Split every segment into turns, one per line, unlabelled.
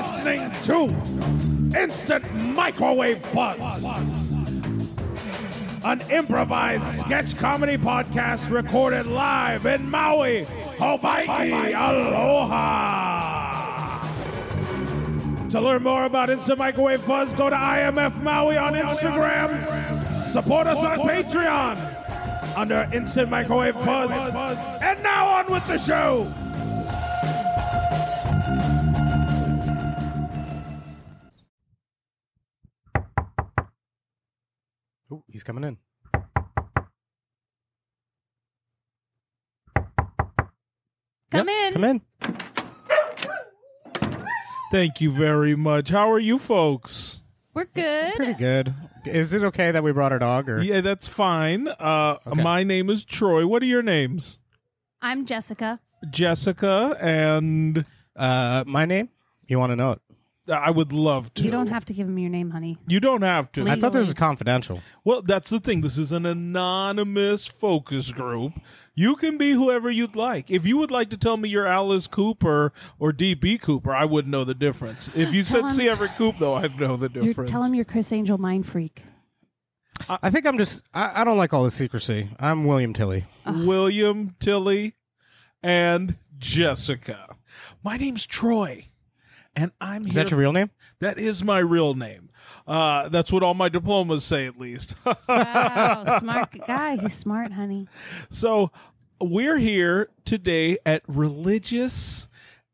listening to Instant Microwave Buzz, an improvised sketch comedy podcast recorded live in Maui, Hawaii. Aloha! To learn more about Instant Microwave Buzz, go to IMF Maui on Instagram. Support us on Patreon under Instant Microwave Buzz. And now on with the show.
Oh, he's coming in.
Come in.
Come in.
Thank you very much. How are you folks?
We're good.
Pretty good. Is it okay that we brought our dog? Or?
Yeah, that's fine. My name is Troy. What are your names?
I'm Jessica.
Jessica and...
My name? You want to know it?
I would love to.
You don't have to give him your name, honey.
You don't have to.
Legally.
I thought this was confidential.
Well, that's the thing. This is an anonymous focus group. You can be whoever you'd like. If you would like to tell me you're Alice Cooper or D.B. Cooper, I wouldn't know the difference. If you said C. Everett Koop, though, I'd know the difference.
Tell him you're Chris Angel Mind Freak.
I think I'm just... I don't like all the secrecy. I'm William Tilley.
William, Tilly, and Jessica. My name's Troy. And I'm
Is
here.
that your real name?
That is my real name. That's what all my diplomas say, at least.
Wow, smart guy. He's smart, honey.
So we're here today at Religious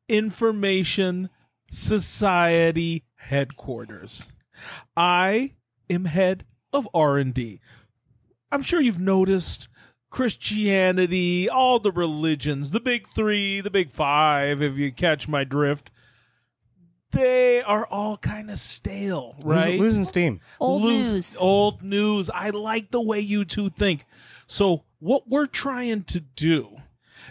Information Society headquarters. I am head of R&D. I'm sure you've noticed Christianity, all the religions, the big three, the big five, if you catch my drift. They are all kind of stale, right?
Losing steam.
Old news.
Old news. I like the way you two think. So what we're trying to do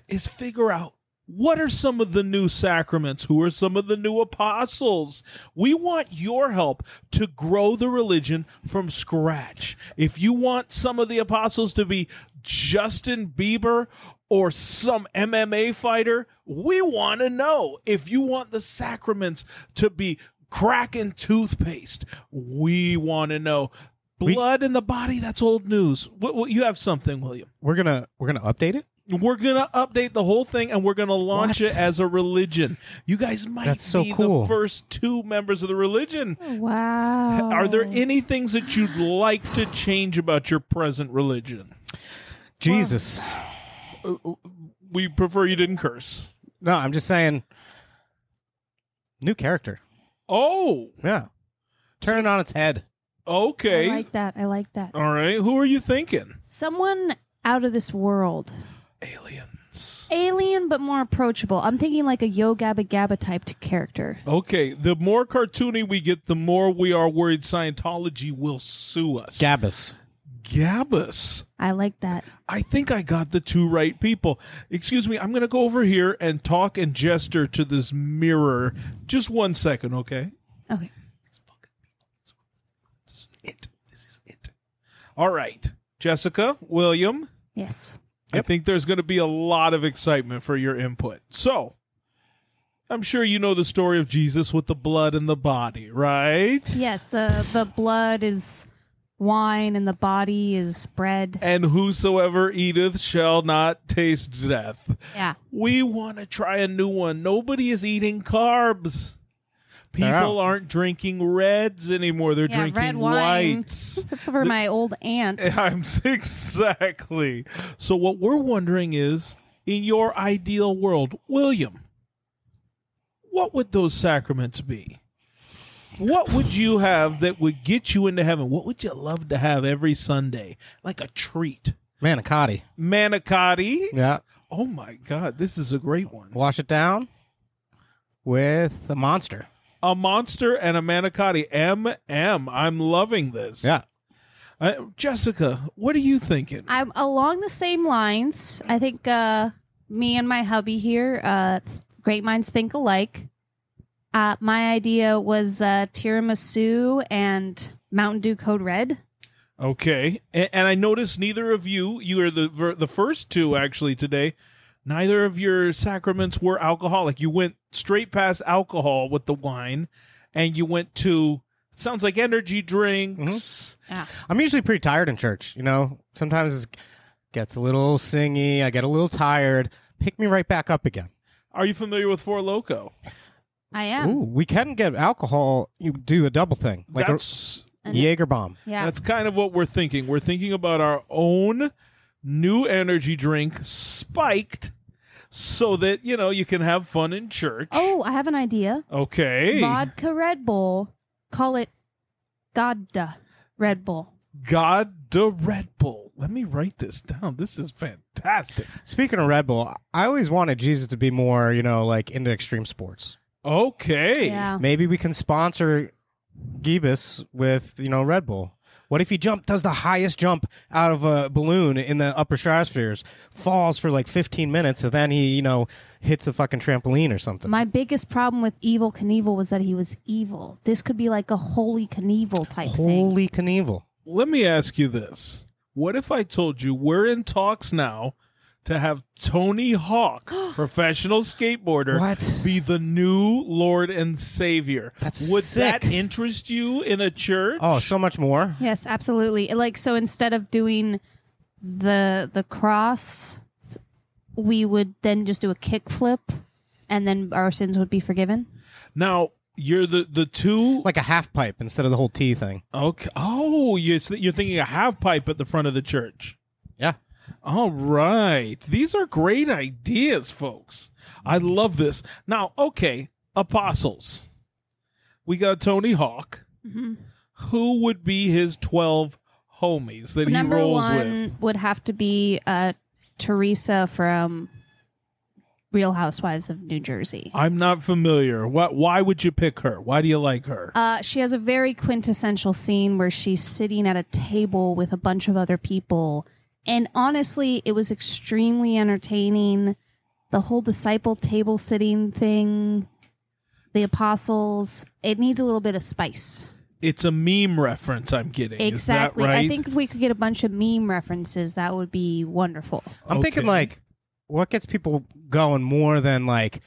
is figure out what are some of the new sacraments? Who are some of the new apostles? We want your help to grow the religion from scratch. If you want some of the apostles to be Justin Bieber or some MMA fighter, we want to know. If you want the sacraments to be cracking toothpaste, we want to know. Blood in the body, that's old news. You have something, William.
We're gonna update it?
We're going to update the whole thing, and we're going to launch it as a religion. You guys might be the first two members of the religion.
Wow.
Are there any things that you'd like to change about your present religion?
Jesus.
We prefer you didn't curse.
No, I'm just saying, new character.
Oh.
Yeah. Turn it on its head.
Okay.
I like that.
All right. Who are you thinking?
Someone out of this world.
Aliens.
Alien, but more approachable. I'm thinking like a Yo Gabba Gabba type character.
Okay. The more cartoony we get, the more we are worried Scientology will sue us.
Gabbus.
I like that.
I think I got the two right people. Excuse me, I'm going to go over here and talk and gesture to this mirror. Just 1 second, okay?
Okay.
This is it. This is it. All right. Jessica, William.
Yes.
I think there's going to be a lot of excitement for your input. So, I'm sure you know the story of Jesus with the blood and the body, right?
Yes, the blood is wine and the body is bread.
And whosoever eateth shall not taste death.
Yeah.
We want to try a new one. Nobody is eating carbs. People aren't drinking reds anymore. They're drinking
red wine.
whites.
That's for my old aunt.
Exactly. So what we're wondering is, in your ideal world, William, what would those sacraments be? What would you have that would get you into heaven? What would you love to have every Sunday? Like a treat.
Manicotti.
Manicotti?
Yeah.
Oh, my God. This is a great one.
Wash it down with a monster.
A monster and a manicotti. M. I'm loving this.
Yeah.
Jessica, what are you thinking?
I'm along the same lines. I think me and my hubby here, great minds think alike. My idea was tiramisu and Mountain Dew Code Red.
Okay. And I noticed neither of you are the first two actually today, Neither of your sacraments were alcoholic. You went straight past alcohol with the wine, and you went to, it sounds like energy drinks.
Yeah.
I'm usually pretty tired in church. Sometimes it gets a little singy. I get a little tired. Pick me right back up again.
Are you familiar with Four Loko?
I am.
Ooh, we can get alcohol. You do a double thing, like
That's
a Jaeger bomb.
Yeah.
that's kind of what we're thinking. We're thinking about our own new energy drink, spiked, so that you can have fun in church.
Oh, I have an idea.
Okay.
Vodka Red Bull. Call it Godda Red Bull.
God the Red Bull. Let me write this down. This is fantastic.
Speaking of Red Bull, I always wanted Jesus to be more, like into extreme sports.
Okay.
Yeah.
Maybe we can sponsor Giebus with, Red Bull. What if he does the highest jump out of a balloon in the upper stratospheres, falls for like 15 minutes, and then he, hits a fucking trampoline or something?
My biggest problem with Evil Knievel was that he was evil. This could be like a Holy Knievel type thing.
Holy Knievel.
Let me ask you this. What if I told you we're in talks now to have Tony Hawk, professional skateboarder,
What?
be the new Lord and Savior?
That's
Would
sick.
that interest you in a church?
Oh, so much more.
Yes, absolutely. Like, so instead of doing the cross, we would then just do a kickflip, and then our sins would be forgiven.
Now, you're the two...
Like a half pipe instead of the whole T thing.
Okay. Oh, you're thinking a half pipe at the front of the church.
Yeah.
All right. These are great ideas, folks. I love this. Now, okay, apostles. We got Tony Hawk.
Mm-hmm.
Who would be his 12 homies that
Number
he rolls
one
with?
would have to be Teresa from Real Housewives of New Jersey.
I'm not familiar. Why would you pick her? Why do you like her?
She has a very quintessential scene where she's sitting at a table with a bunch of other people. And honestly, it was extremely entertaining. The whole disciple table sitting thing, the apostles, it needs a little bit of spice.
It's a meme reference I'm getting.
Exactly.
Is that right?
I think if we could get a bunch of meme references, that would be wonderful.
I'm thinking
Okay.
like, what gets people going more than like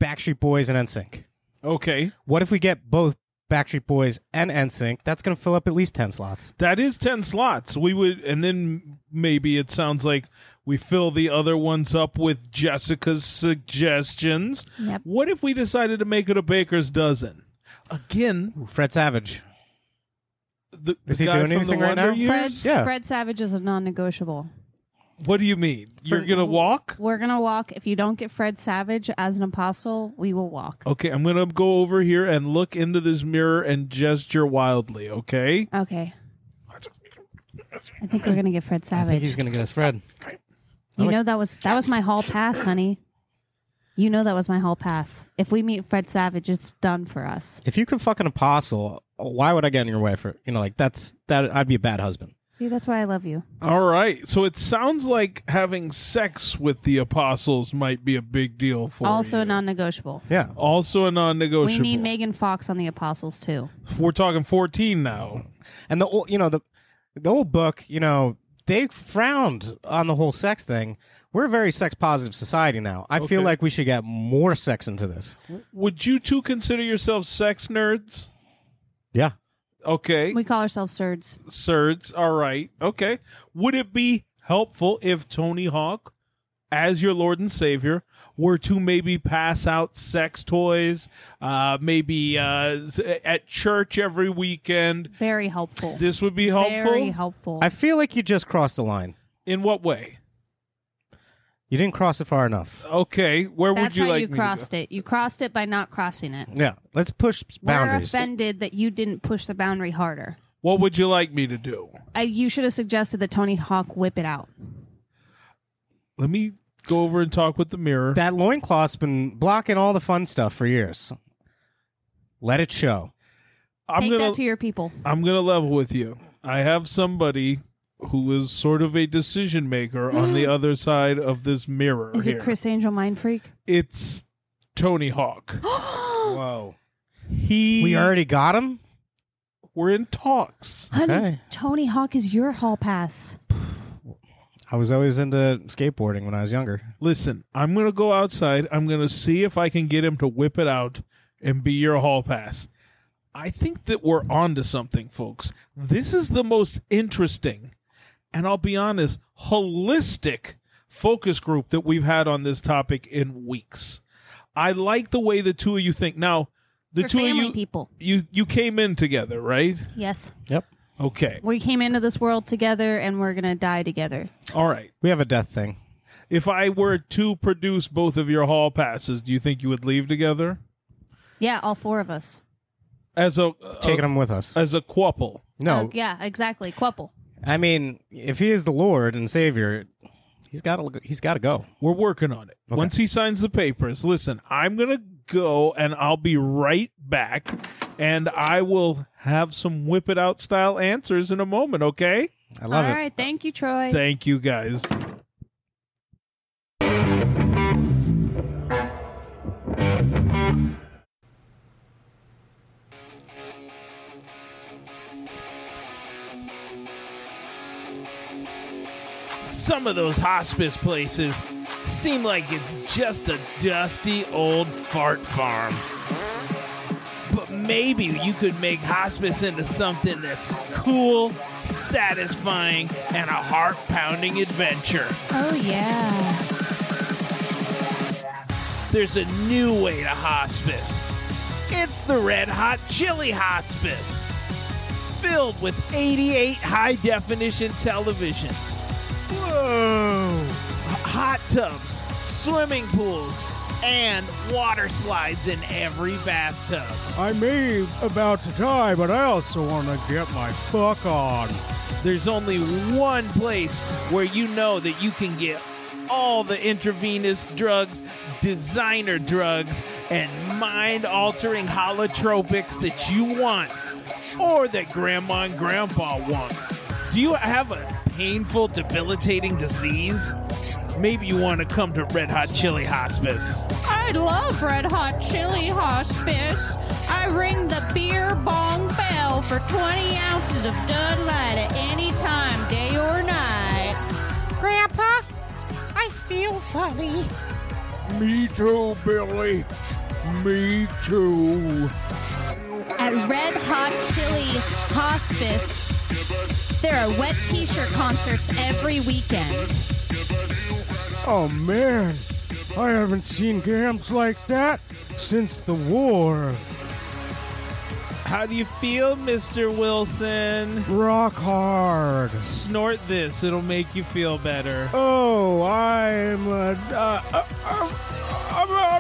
Backstreet Boys and NSYNC?
Okay.
What if we get both Backstreet Boys and NSYNC? That's going to fill up at least 10 slots.
That is 10 slots. We would, and then maybe it sounds like we fill the other ones up with Jessica's suggestions.
Yep.
What if we decided to make it a baker's dozen? Again,
Ooh, Fred Savage.
the
Is he
guy
doing
from
anything
the
right now?
Wonder Years?
Yeah.
Fred Savage is a non-negotiable.
What do you mean? You're going to walk?
We're going to walk. If you don't get Fred Savage as an apostle, we will walk.
Okay, I'm going to go over here and look into this mirror and gesture wildly, okay?
Okay. I think we're going to get Fred
I
Savage.
think he's going to get us Fred.
You know that was my hall pass, honey. You know that was my hall pass. If we meet Fred Savage, it's done for us.
If you can fuck an apostle, why would I get in your way for, I'd be a bad husband.
See, that's why I love you.
All right. So it sounds like having sex with the apostles might be a big deal for
Also
you.
non-negotiable.
Yeah.
Also a
We
non-negotiable.
need Megan Fox on the apostles too.
We're talking 14 now.
And the old book, they frowned on the whole sex thing. We're a very sex positive society now. I feel
Okay.
like we should get more sex into this.
Would you two consider yourselves sex nerds?
Yeah.
Okay.
We call ourselves surds.
Surds. All right. Okay. Would it be helpful if Tony Hawk, as your Lord and Savior, were to maybe pass out sex toys, maybe at church every weekend?
Very helpful.
This would be helpful?
Very helpful.
I feel like you just crossed the line.
In what way?
You didn't cross it far enough.
Okay. Where
That's
would you
how
like
you
me
crossed
to go?
it. You crossed it by not crossing it.
Yeah. Let's push
We're
boundaries.
offended that you didn't push the boundary harder.
What would you like me to do?
You should have suggested that Tony Hawk whip it out.
Let me go over and talk with the mirror.
That loincloth's been blocking all the fun stuff for years. Let it show.
I'm
Take
gonna
that to your people.
I'm gonna level with you. I have somebody who is sort of a decision maker on the other side of this mirror.
Is
here.
it Chris Angel Mind Freak?
It's Tony Hawk.
Whoa.
We
already got him?
We're in talks.
Honey,
Okay.
Tony Hawk is your hall pass.
I was always into skateboarding when I was younger.
Listen, I'm going to go outside. I'm going to see if I can get him to whip it out and be your hall pass. I think that we're on to something, folks. This is the most interesting, and I'll be honest, holistic focus group that we've had on this topic in weeks. I like the way the two of you think. Now, the
We're
two of
family
you,
people.
you came in together, right?
Yes.
Yep.
Okay.
We came into this world together, and we're going to die together.
All right.
We have a death thing.
If I were to produce both of your hall passes, do you think you would leave together?
Yeah, all 4 of us.
As a
Taking them with us.
as a couple.
No.
Yeah, exactly. Quapple.
I mean, if he is the Lord and Savior, he's got to go.
We're working on it.
Okay.
Once he signs the papers, listen, I'm going to go and I'll be right back and I will have some whip it out style answers in a moment, okay?
I love
All
it.
right. Thank you, Troy.
Thank you guys. Some of those hospice places seem like it's just a dusty old fart farm. But maybe you could make hospice into something that's cool, satisfying, and a heart-pounding adventure.
Oh, yeah.
There's a new way to hospice. It's the Red Hot Chili Hospice. Filled with 88 high-definition televisions. Whoa! Hot tubs, swimming pools, and water slides in every bathtub.
I may about to die, but I also want to get my fuck on.
There's only one place where you know that you can get all the intravenous drugs, designer drugs, and mind-altering holotropics that you want, or that Grandma and Grandpa want. Do you have a painful, debilitating disease? Maybe you want to come to Red Hot Chili Hospice.
I love Red Hot Chili Hospice. I ring the beer bong bell for 20 ounces of Dud Light at any time, day or night.
Grandpa, I feel funny.
Me too, Billy. Me too.
At Red Hot Chili Hospice, there are wet t-shirt concerts every weekend.
Oh, man. I haven't seen camps like that since the war.
How do you feel, Mr. Wilson?
Rock hard.
Snort this. It'll make you feel better.
Oh, I'm out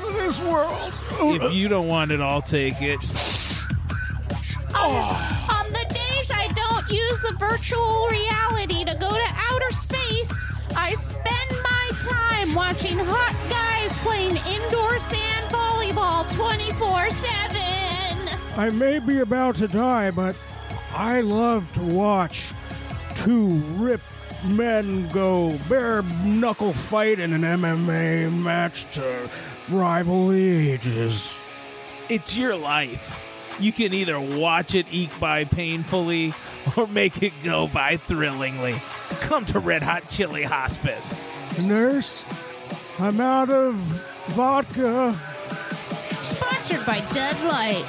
of this world.
If you don't want it, I'll take it.
On the days I don't use the virtual reality to go to outer space, I spend my time watching hot guys playing indoor sand volleyball 24/7.
I may be about to die, but I love to watch two ripped men go bare knuckle fight in an MMA match to rival the ages.
It's your life. You can either watch it eke by painfully or make it go by thrillingly. Come to Red Hot Chili Hospice.
Nurse, I'm out of vodka.
Sponsored by Dud Light.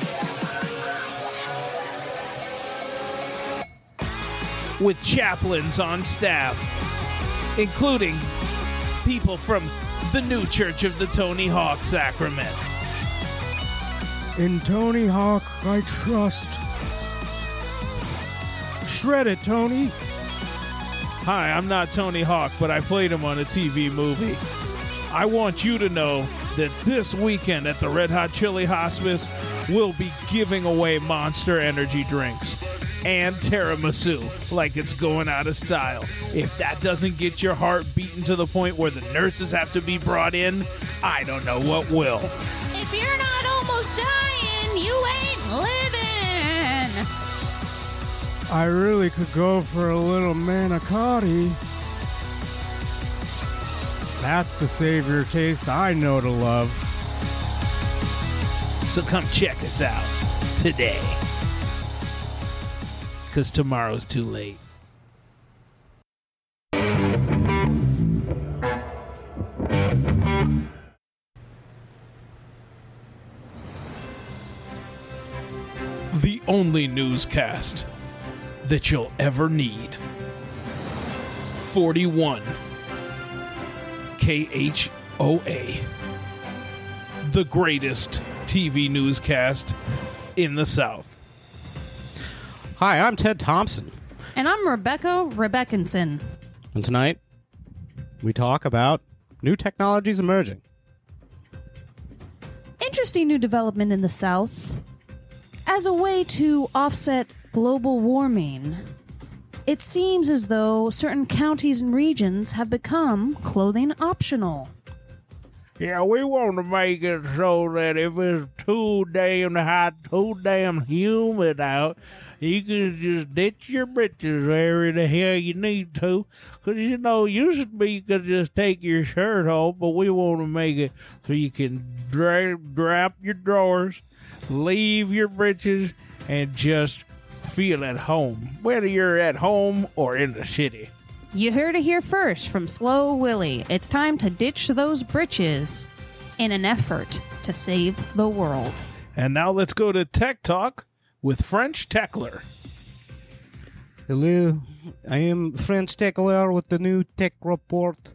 With chaplains on staff, including people from the new Church of the Tony Hawk Sacrament.
In Tony Hawk, I trust. Shred it, Tony.
Hi, I'm not Tony Hawk, but I played him on a TV movie. I want you to know that this weekend at the Red Hot Chili Hospice, we'll be giving away Monster Energy drinks and tiramisu like it's going out of style. If that doesn't get your heart beating to the point where the nurses have to be brought in, I don't know what will.
If you're not almost dying, you ain't living.
I really could go for a little manicotti. That's the savior taste I know to love.
So come check us out today, because tomorrow's too late. only newscast that you'll ever need. 41 KHOA, the greatest TV newscast in the South.
Hi, I'm Ted Thompson.
And I'm Rebecca Rebeckinson.
And tonight, we talk about new technologies emerging.
Interesting new development in the South. As a way to offset global warming, it seems as though certain counties and regions have become clothing optional.
Yeah, we want to make it so that if it's too damn hot, too damn humid out, you can just ditch your britches wherever the hell you need to. Because, you know, used to be you could just take your shirt off, but we want to make it so you can drop your drawers, leave your britches, and just feel at home, whether you're at home or in the city.
You heard it here first from Slow Willie. It's time to ditch those britches in an effort to save the world.
And now let's go to Tech Talk with French Techler.
Hello, I am French Techler with the new tech report.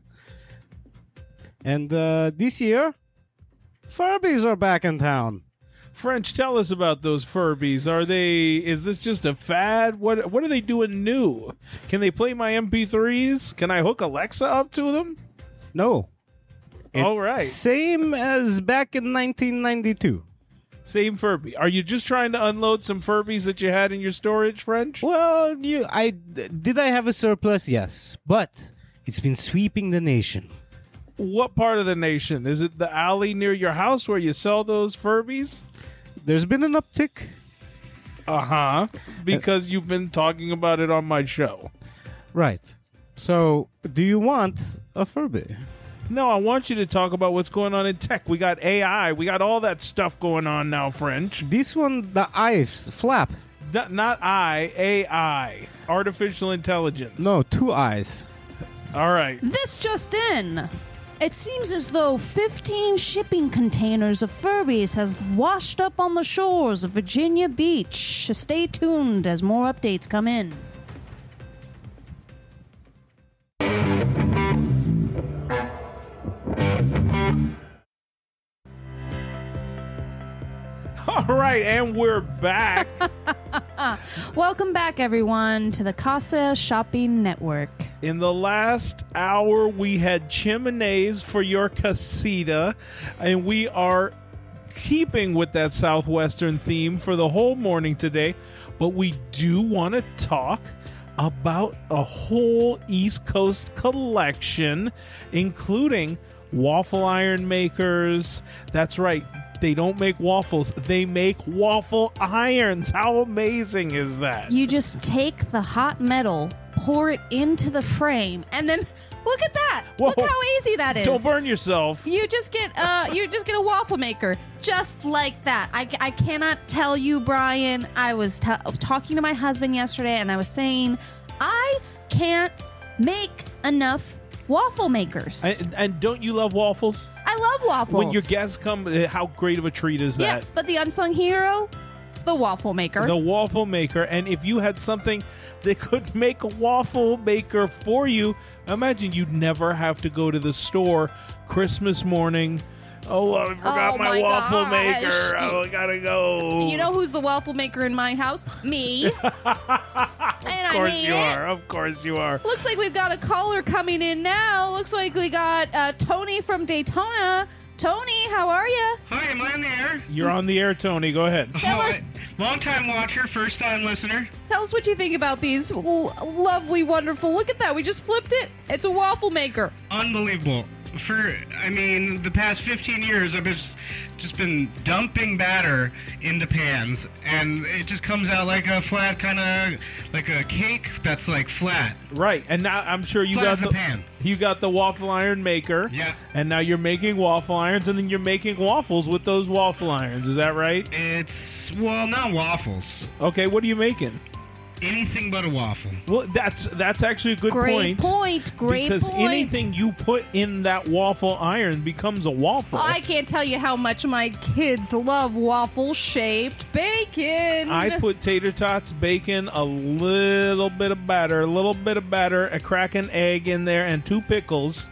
And this year, Furbies are back in town.
French, tell us about those Furbies. Is this just a fad? What are they doing new? Can they play my MP3s? Can I hook Alexa up to them?
No.
All right.
Same as back in 1992.
Same Furby. Are you just trying to unload some Furbies that you had in your storage, French?
Well, did I have a surplus? Yes. But it's been sweeping the nation.
What part of the nation? Is it the alley near your house where you sell those Furbies?
There's been an uptick.
Uh-huh. Because you've been talking about it on my show.
Right. So, do you want a Furby?
No, I want you to talk about what's going on in tech. We got AI. We got all that stuff going on now, French.
This one, the eyes flap.
Not AI. Artificial intelligence.
No, 2 eyes.
All right.
This just in. It seems as though 15 shipping containers of Furbies has washed up on the shores of Virginia Beach. Stay tuned as more updates come in.
All right, and we're back.
Welcome back, everyone, to the Casa Shopping Network.
In the last hour, we had chimeneas for your casita, and we are keeping with that Southwestern theme for the whole morning today, but we do want to talk about a whole East Coast collection, including waffle iron makers. That's right. They don't make waffles. They make waffle irons. How amazing is that?
You just take the hot metal, pour it into the frame, and then look at that.
Whoa.
Look how easy that is.
Don't burn yourself.
You just get a waffle maker just like that. I cannot tell you, Brian. I was talking to my husband yesterday, and I was saying I can't make enough waffle makers.
And don't you love waffles?
I love waffles.
When your guests come, how great of a treat is
yeah,
that?
but the unsung hero, the waffle maker.
The waffle maker. And if you had something that could make a waffle maker for you, imagine you'd never have to go to the store Christmas morning. Oh, I forgot my waffle maker. Oh, I gotta go.
You know who's the waffle maker in my house? Me. And
Of course you are. Of course you are.
Looks like we've got a caller coming in now. Looks like we got Tony from Daytona. Tony, how are you?
Hi, am I on the air?
You're on the air, Tony. Go ahead.
Tell us,
Long-time watcher, first-time listener.
tell us what you think about these lovely, wonderful. Look at that. We just flipped it. It's a waffle maker.
Unbelievable. The past 15 years, I've just been dumping batter into pans, and it just comes out like a flat kind of, like a cake that's like flat.
Right, and now I'm sure you
Flat
got
as a pan.
You got the waffle iron maker.
Yeah.
And now you're making waffle irons, and then you're making waffles with those waffle irons. Is that right?
Not waffles.
Okay, what are you making?
anything but a waffle.
Well, that's actually a good
Great point.
because anything you put in that waffle iron becomes a waffle.
I can't tell you how much my kids love waffle-shaped bacon.
I put tater tots, bacon, a little bit of batter, a crack an egg in there, and 2 pickles.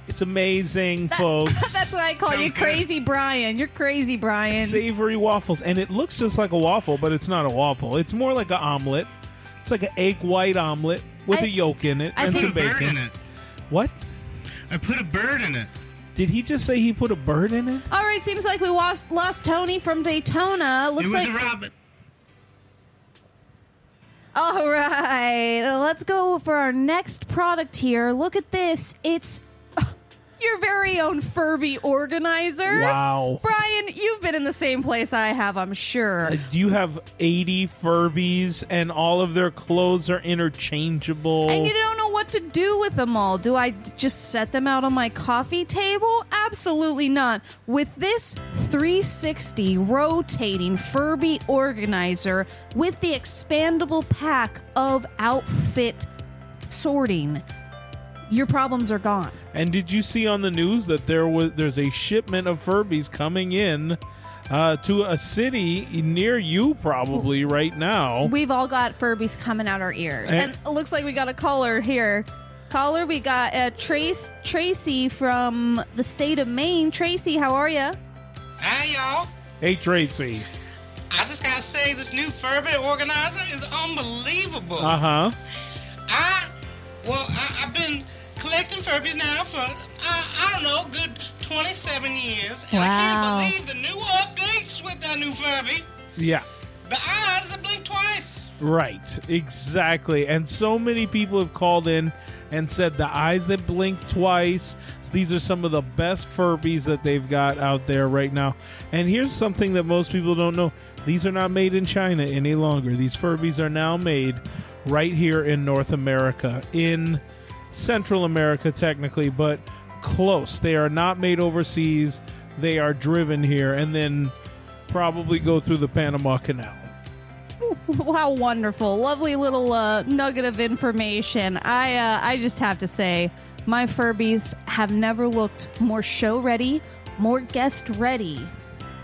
It's amazing, folks.
That's what I call you, Crazy Brian. You're Crazy Brian.
Savory waffles. And it looks just like a waffle, but it's not a waffle. It's more like an omelet. It's like an egg white omelet with a yolk in it and some bacon.
Bird in it.
What?
I put a bird in it.
Did he just say he put a bird in it?
All right, seems like we lost Tony from Daytona. Looks
It was
like
a robin.
All right, let's go for our next product here. Look at this. It's your very own Furby organizer.
Wow.
Brian, you've been in the same place I have, I'm sure.
You have 80 Furbies, and all of their clothes are interchangeable.
And you don't know what to do with them all. Do I just set them out on my coffee table? Absolutely not. With this 360 rotating Furby organizer with the expandable pack of outfit sorting, your problems are gone.
And did you see on the news that there's a shipment of Furbies coming in to a city near you probably right now?
We've all got Furbies coming out our ears. And it looks like we got a caller here. Caller, we got Tracy from the state of Maine. Tracy, how are you?
Hi, y'all.
Hey, Tracy.
I just gotta say, this new Furby organizer is unbelievable.
Uh-huh.
I've been collecting Furbies now for, I don't know, good 27 years. And
Wow.
I can't believe the new updates with that new Furby.
Yeah.
The eyes that blink twice.
Right, exactly. And so many people have called in and said the eyes that blink twice. These are some of the best Furbies that they've got out there right now. And here's something that most people don't know. These are not made in China any longer. These Furbies are now made right here in North America, in Central America technically, but close. They are not made overseas. They are driven here and then probably go through the Panama Canal.
How wonderful. Lovely little nugget of information. I just have to say, my Furbies have never looked more show ready, more guest ready,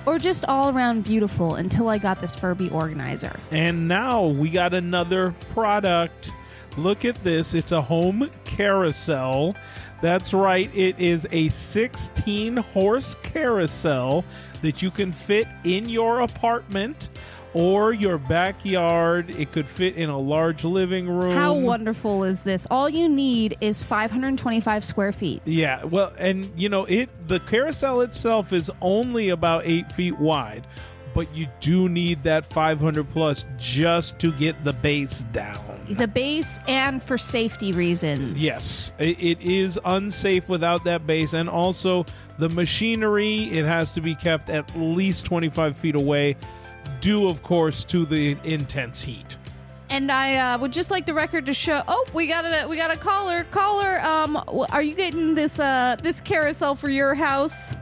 or just all around beautiful until I got this Furby organizer.
And now we got another product. Look at this. It's a home carousel. That's right. It is a 16-horse carousel that you can fit in your apartment or your backyard. It could fit in a large living room.
How wonderful is this? All you need is 525 square feet.
Yeah, well, and you know, the carousel itself is only about 8 feet wide, but you do need that 500 plus just to get the base down.
The base and for safety reasons.
Yes, it is unsafe without that base, and also the machinery, it has to be kept at least 25 feet away, due, of course, to the intense heat.
And I would just like the record to show. Oh, we got a caller. Caller, are you getting this carousel for your house?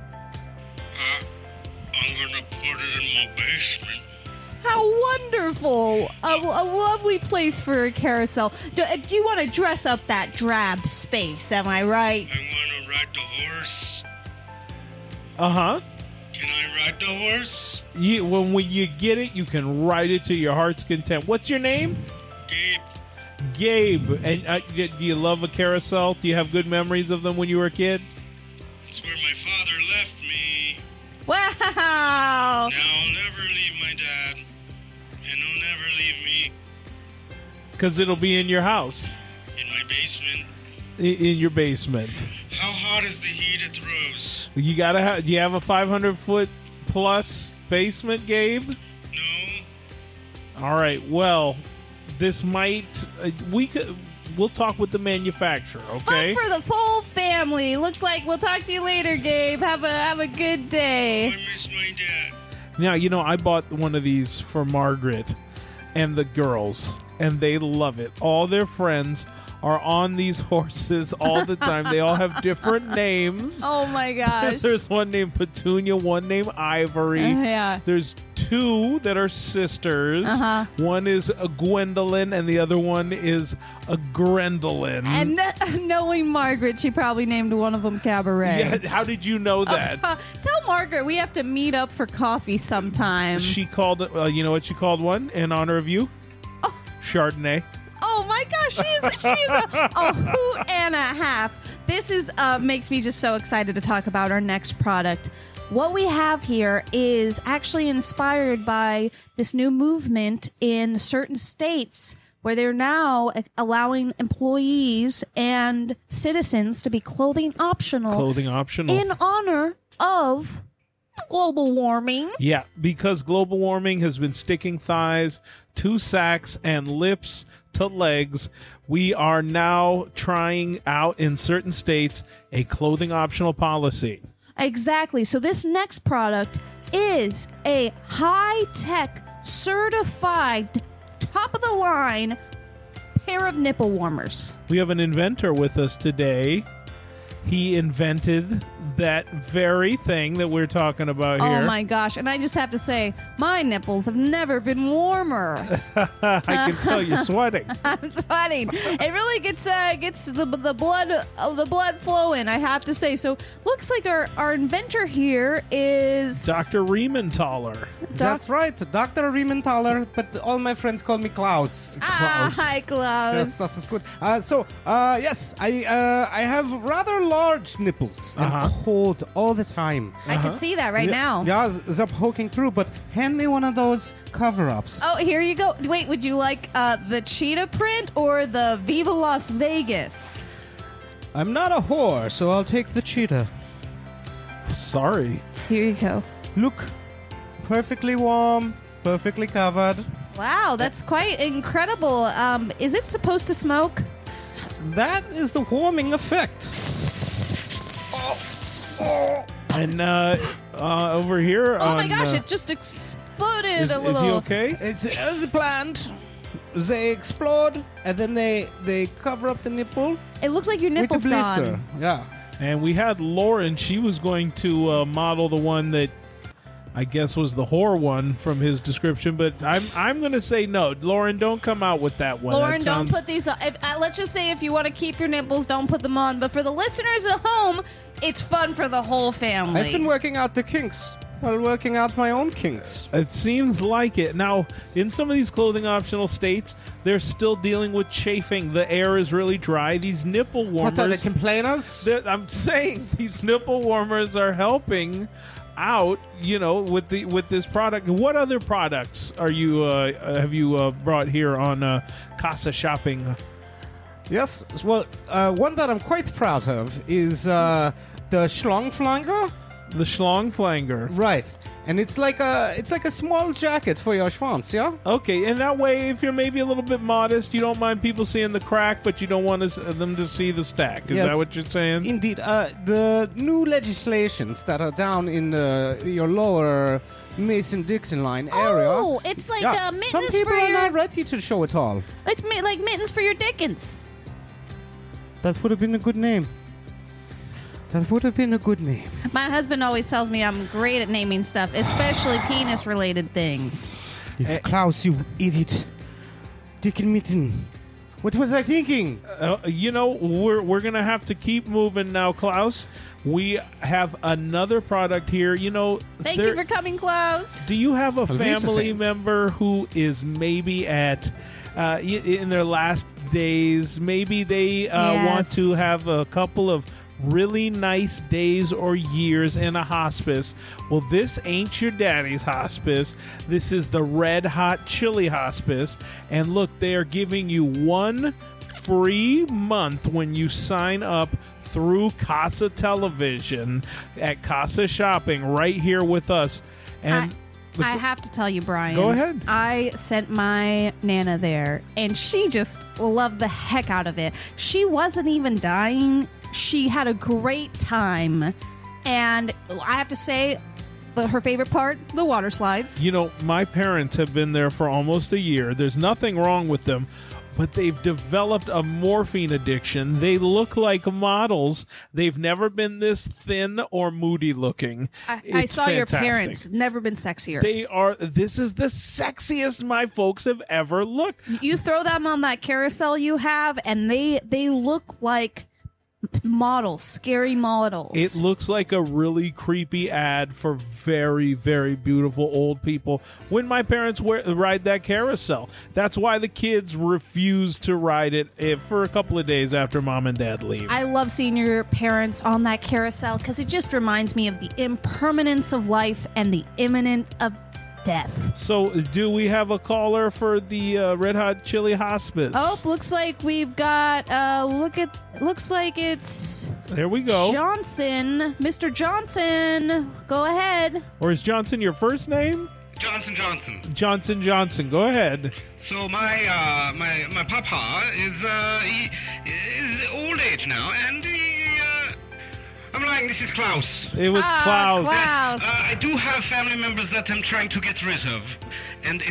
I'm gonna put it in my basement.
How wonderful! A lovely place for a carousel. Do you want to dress up that drab space? Am I right?
I wanna ride the horse.
Uh-huh.
Can I ride the horse?
When you get it, you can ride it to your heart's content. What's your name?
Gabe.
Gabe. And do you love a carousel? Do you have good memories of them when you were a kid?
It's where my father left me.
Wow!
Now I'll never leave my dad. And he'll never leave me.
Because it'll be in your house.
In my basement.
In your basement.
How hot is the heat at the Rose?
You gotta have. Do you have a 500-foot plus basement, Gabe?
No.
All right. Well, this might. We'll talk with the manufacturer. Okay.
Fun for the full family. Looks like we'll talk to you later, Gabe. Have a good day.
I miss my dad.
Now, you know, I bought one of these for Margaret and the girls, and they love it. All their friends are on these horses all the time. They all have different names.
Oh my gosh.
There's one named Petunia, one named Ivory.
Yeah.
There's two that are sisters. One is a Gwendolyn, and the other one is a Grendolyn.
And knowing Margaret, she probably named one of them Cabaret.
Yeah, how did you know that?
Tell Margaret we have to meet up for coffee sometime.
She called it. You know what she called one in honor of you? Chardonnay.
Oh my gosh, she's a hoot and a half. This is makes me just so excited to talk about our next product. What we have here is actually inspired by this new movement in certain states where they're now allowing employees and citizens to be clothing optional in honor of global warming.
Yeah, because global warming has been sticking thighs to sacks and lips to legs. We are now trying out in certain states a clothing optional policy.
Exactly. So this next product is a high-tech, certified, top-of-the-line pair of nipple warmers.
We have an inventor with us today. He invented that very thing that we're talking about here.
Oh my gosh. And I just have to say, my nipples have never been warmer.
I can tell you're sweating.
I'm sweating. It really gets the blood flowing, I have to say. So looks like our inventor here is
Dr. Riementaler.
That's right, Dr. Riementaler, but all my friends call me Klaus.
Hi, Klaus.
Yes, that is good. Yes, I have rather large nipples and cold all the time.
I can see that right now.
Yeah, they're poking through, but hand me one of those cover-ups.
Oh, here you go. Wait, would you like the cheetah print or the Viva Las Vegas?
I'm not a whore, so I'll take the cheetah.
Sorry.
Here you go.
Look, perfectly warm, perfectly covered.
Wow, that's quite incredible. Is it supposed to smoke?
That is the warming effect.
And over here
Oh my gosh, it just exploded
is
a little.
he okay?
It's as planned. They explode, and then they cover up the nipple
It looks like your
with
nipple's
the blister.
gone.
Yeah.
And we had Lauren. She was going to model the one that I guess was the whore one from his description, but I'm going to say no. Lauren, don't come out with that one.
Lauren,
that
don't
sounds...
put these on. Let's just say if you want to keep your nipples, don't put them on. But for the listeners at home, it's fun for the whole family.
I've been working out the kinks while working out my own kinks.
It seems like it. Now, in some of these clothing optional states, they're still dealing with chafing. The air is really dry. These nipple warmers...
What are the complainers?
I'm saying these nipple warmers are helping out, with this product. What other products are you have you brought here on Casa Shopping?
Yes. Well, one that I'm quite proud of is the Schlongflanger.
The Schlongflanger.
Right. And it's like a small jacket for your schwanz, yeah?
Okay, and that way, if you're maybe a little bit modest, you don't mind people seeing the crack, but you don't want them to see the stack. Is
Yes.
that what you're saying?
Indeed. The new legislations that are down in your lower Mason-Dixon line area.
Oh, it's like mittens
some people
for
are
your.
not ready to show it all.
It's like mittens for your Dickens.
That would have been a good name. That would have been a good name.
My husband always tells me I'm great at naming stuff, especially penis-related things.
Klaus, you idiot. Dick and mitten. What was I thinking?
We're gonna have to keep moving now, Klaus. We have another product here.
Thank you for coming, Klaus.
Do you have a
mean to
family
say.
member who is maybe at in their last days? Maybe they want to have a couple of really nice days or years in a hospice. Well, this ain't your daddy's hospice. This is the Red Hot Chili Hospice. And look, they are giving you 1 free month when you sign up through Casa Television at Casa Shopping right here with us. And
I have to tell you, Brian.
Go ahead.
I sent my Nana there, and she just loved the heck out of it. She wasn't even dying. She had a great time. And I have to say, her favorite part, the water slides.
my parents have been there for almost a year. There's nothing wrong with them. but they've developed a morphine addiction. They look like models. They've never been this thin or moody looking.
I
It's
saw your
fantastic.
parents. Never been sexier.
They are. This is the sexiest my folks have ever looked.
You throw them on that carousel you have, and they look like models, scary models.
It looks like a really creepy ad for very, very beautiful old people. When my parents ride that carousel, that's why the kids refuse to ride it for a couple of days after mom and dad leave.
I love seeing your parents on that carousel because it just reminds me of the impermanence of life and the imminent of death.
So, do we have a caller for the Red Hot Chili Hospice?
Oh, looks like we've got. Looks like it's
There we go.
Johnson. Mr. Johnson, go ahead.
Or is Johnson your first name?
Johnson.
Johnson. Go ahead.
So my papa he is old age now, and I'm lying. This is Klaus.
It was Klaus.
Klaus.
I do have family members that I'm trying to get rid of, and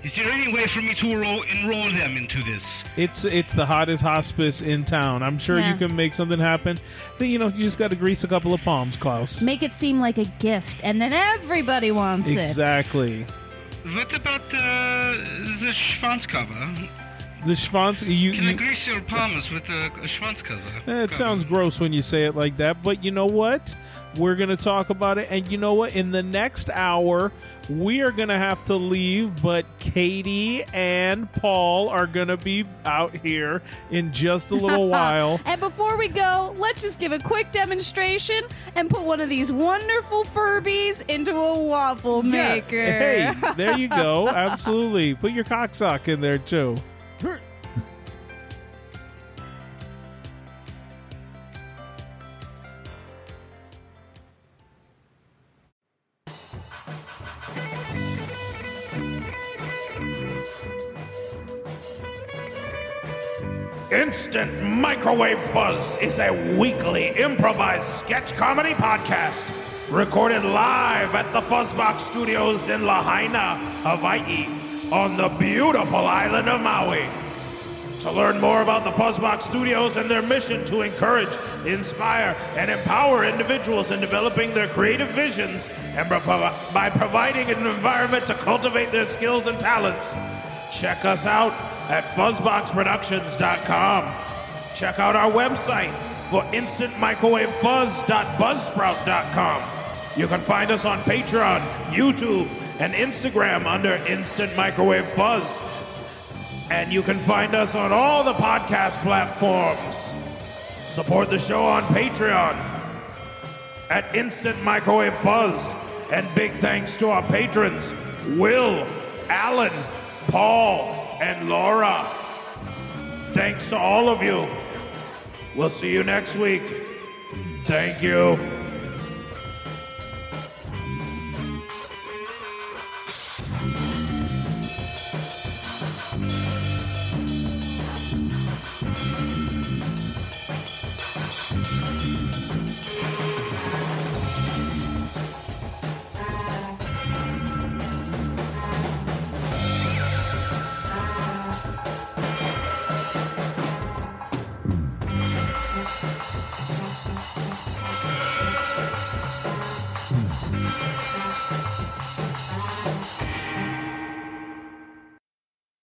is there any way for me to enroll them into this?
It's the hottest hospice in town. I'm sure
Yeah.
you can make something happen. You just got to grease a couple of palms, Klaus.
Make it seem like a gift, and then everybody wants it.
Exactly.
What about the Schwanz cover?
The Schwanz,
Can I grease your palms with a Schwanz cover?
it sounds gross when you say it like that, but you know what? We're going to talk about it, and you know what? In the next hour, we are going to have to leave, but Katie and Paul are going to be out here in just a little while.
And before we go, let's just give a quick demonstration and put one of these wonderful Furbies into a waffle maker.
Yeah. Hey, there you go. Absolutely. Put your cocksock in there, too.
Instant Microwave Fuzz is a weekly improvised sketch comedy podcast recorded live at the Fuzzbox Studios in Lahaina, Hawaii, on the beautiful island of Maui. To learn more about the Fuzzbox Studios and their mission to encourage, inspire, and empower individuals in developing their creative visions and by providing an environment to cultivate their skills and talents, check us out at fuzzboxproductions.com. Check out our website for instantmicrowavefuzz.buzzsprout.com. You can find us on Patreon, YouTube, and Instagram under Instant Microwave Fuzz. And you can find us on all the podcast platforms. Support the show on Patreon at Instant Microwave Fuzz. And big thanks to our patrons, Will, Alan, Paul, and Laura. Thanks to all of you. We'll see you next week. Thank you.